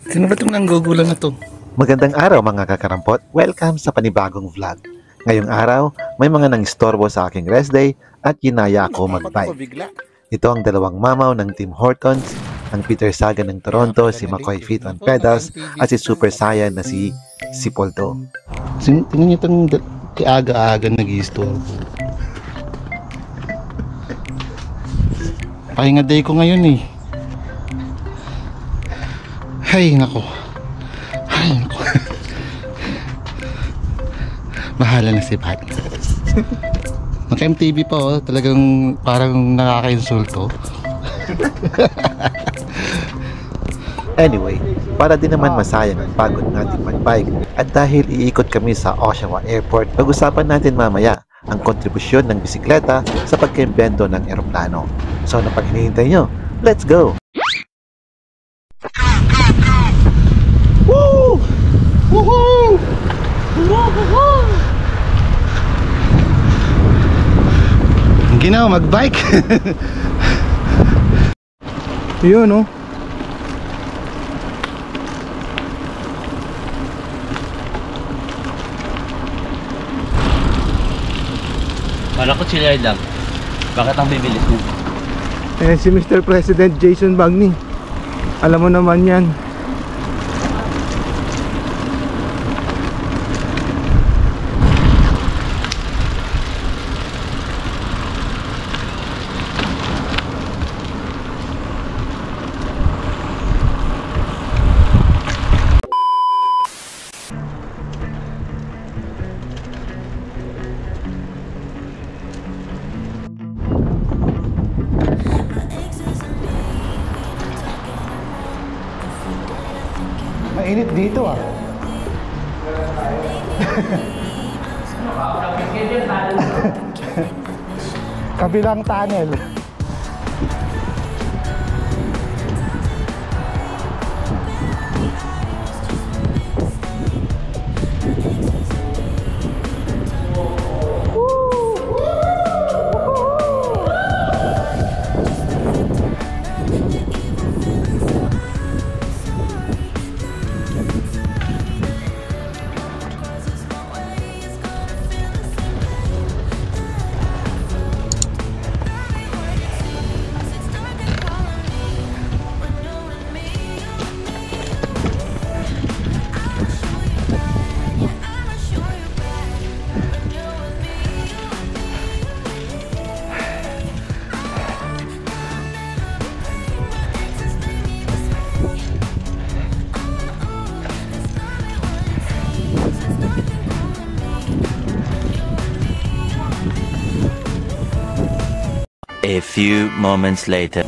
Sino ba itong nanggugulan na to? Magandang araw mga kakarampot, welcome sa panibagong vlog. Ngayong araw, may mga nangistorbo sa aking rest day at ginaya ako mag-bike. Ito ang dalawang mamaw ng Tim Hortons, ang Peter Sagan ng Toronto, si McCoy Feet on Pedals, at si Super Saiyan na si Polto. Tingnan niyo itong aga-aga nag-istorbo. Pahinga day ko ngayon eh. Hay nako. Bahala na si Pat. Naka-MTV pa oh, talagang parang nakaka-insulto. Anyway, para din naman masayang ang pagod natin mag-bike at dahil iikot kami sa Oshawa Airport, pag-usapan natin mamaya ang kontribusyon ng bisikleta sa pagka-imbento ng eroplano. So na pag hinihintay nyo, let's go! Woo! Woohoo! Woohoo! Ang ginawa mag-bike. Yun oh. Kala ko chillay lang. Bakit ang bibilis mo? Eh si Mr. President Jason Bagni. Alam mo naman yan. Mainit dito ah. Kabilang tunnel. A few moments later.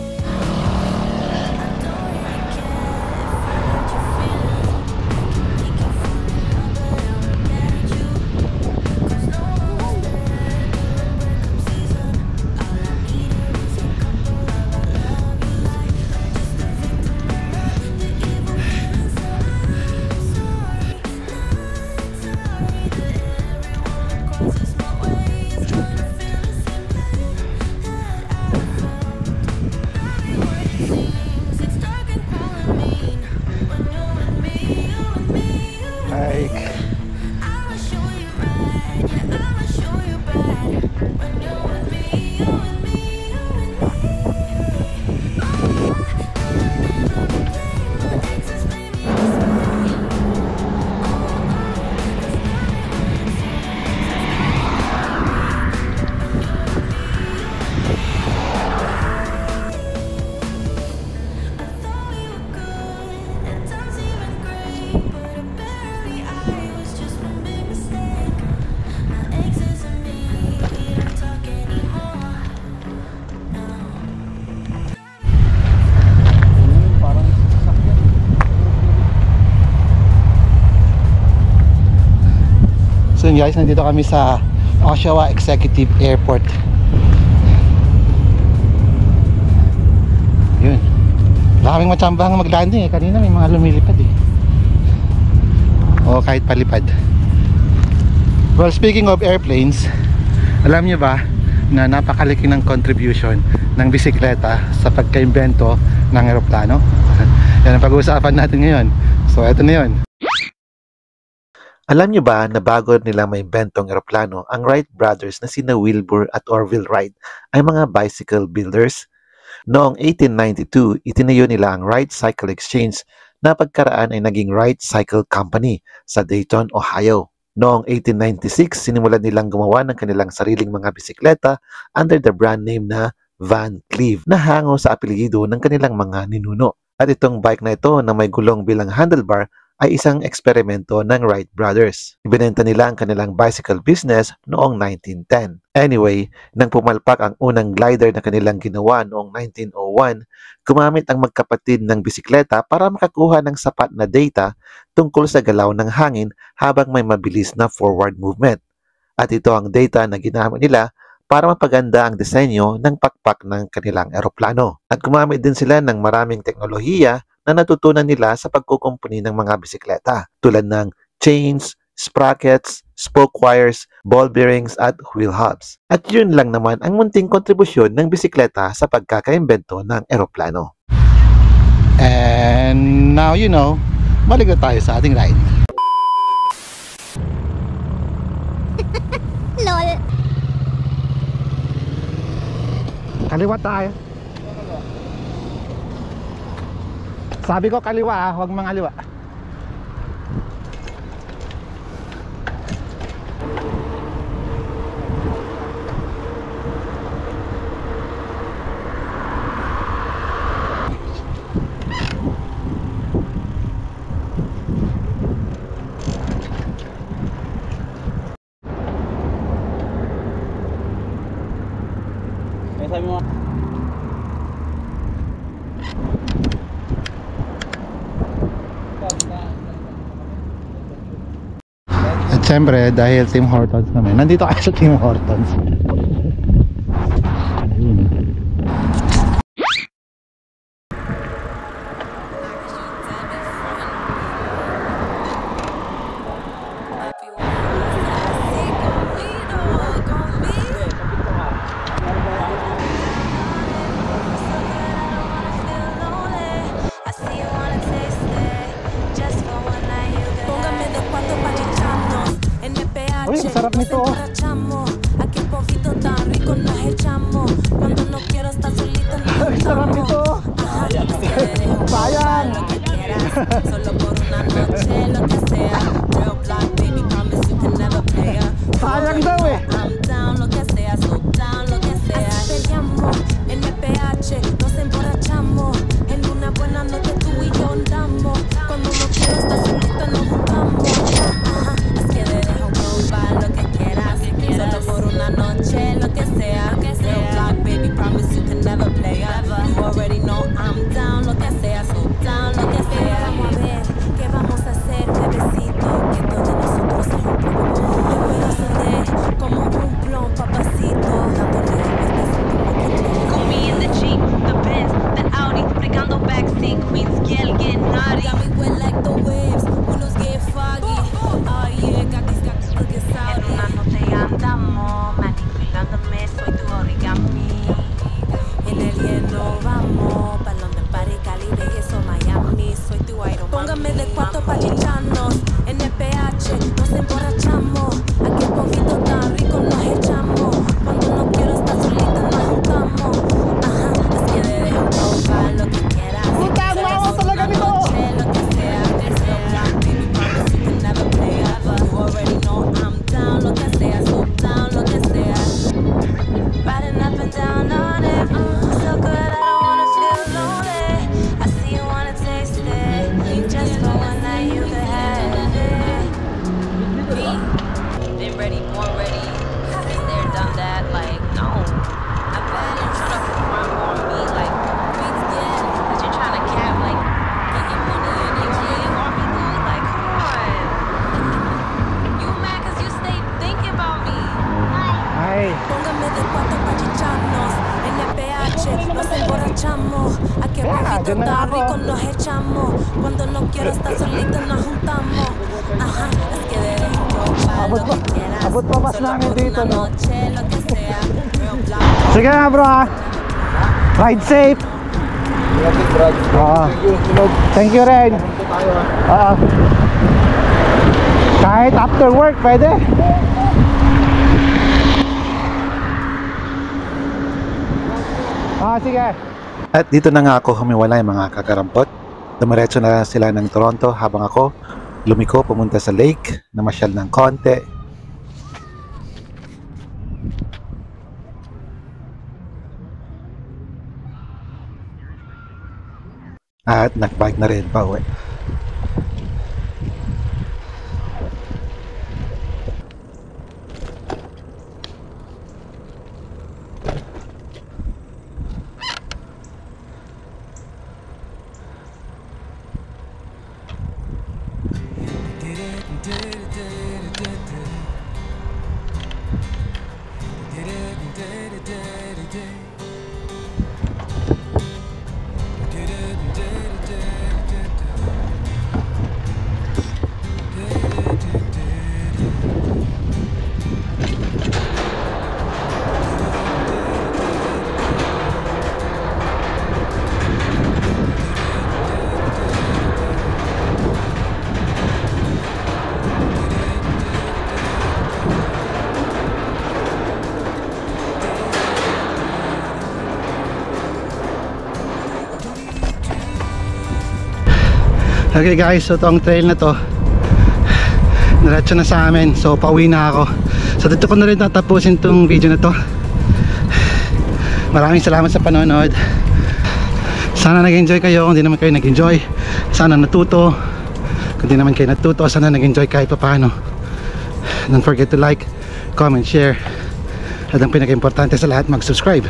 So yun guys, nandito kami sa Oshawa Executive Airport. Yun. Wala kaming matsambahang mag-landing eh. Kanina may mga lumilipad eh. O kahit palipad. Well, speaking of airplanes, alam niyo ba na napakalaki ng contribution ng bisikleta sa pagka-imbento ng eroplano? Yan ang pag-uusapan natin ngayon. So eto na yun. Alam nyo ba na bago nila maimbentong eroplano, ang Wright brothers na sina Wilbur at Orville Wright ay mga bicycle builders? Noong 1892, itinayo nila ang Wright Cycle Exchange na pagkaraan ay naging Wright Cycle Company sa Dayton, Ohio. Noong 1896, sinimulan nilang gumawa ng kanilang sariling mga bisikleta under the brand name na Van Cleve na hango sa apelyido ng kanilang mga ninuno. At itong bike na ito na may gulong bilang handlebar ay isang eksperimento ng Wright brothers. Ibinenta nila ang kanilang bicycle business noong 1910. Anyway, nang pumalpak ang unang glider na kanilang ginawa noong 1901, gumamit ang magkapatid ng bisikleta para makakuha ng sapat na data tungkol sa galaw ng hangin habang may mabilis na forward movement. At ito ang data na ginamit nila para mapaganda ang disenyo ng pakpak ng kanilang eroplano. At gumamit din sila ng maraming teknolohiya na natutunan nila sa pagkukumpuni ng mga bisikleta tulad ng chains, sprockets, spoke wires, ball bearings at wheel hubs. At yun lang naman ang munting kontribusyon ng bisikleta sa pagkakaimbento ng eroplano. And now you know, balik na tayo sa ating ride. LOL. Kaliwa tayo. Sabi ko kaliwa, huwag mangaliwa. May sabi mo. At syempre, dahil Tim Hortons kami, nandito kayo sa Tim Hortons. Ayun. Uy, sarap nito. Uy, sarap nito. Sayang. Sayang daw eh. Dyan na ako. Abot pa pas namin dito, no? Sige na bro ha. Ride safe. Thank you rin. Kahit after work, pwede. Sige. At dito na nga ako humiwalay mga kakarampot. Dumiretso na sila ng Toronto habang ako lumiko pumunta sa lake, namasyal ng konti. At nagbike na rin pa uwi. Okay guys, so itong trail na to diretso na sa amin, so pauwi na ako. So dito ko na rin tatapusin itong video na to. Maraming salamat sa panonood. Sana nag-enjoy kayo. Kung di naman kayo nag-enjoy, sana natuto. Kung di naman kayo natuto, sana nag-enjoy kahit pa paano. Don't forget to like, comment, share. At ang pinaka-importante sa lahat, mag-subscribe.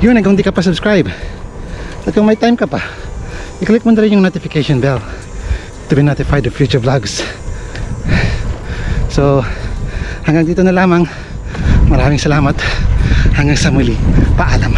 Yun, kung di ka pa subscribe at kung may time ka pa, i-click mo na rin yung notification bell to be notified of future vlogs. So hanggang dito na lamang. Maraming salamat. Hanggang sa muli. Paalam.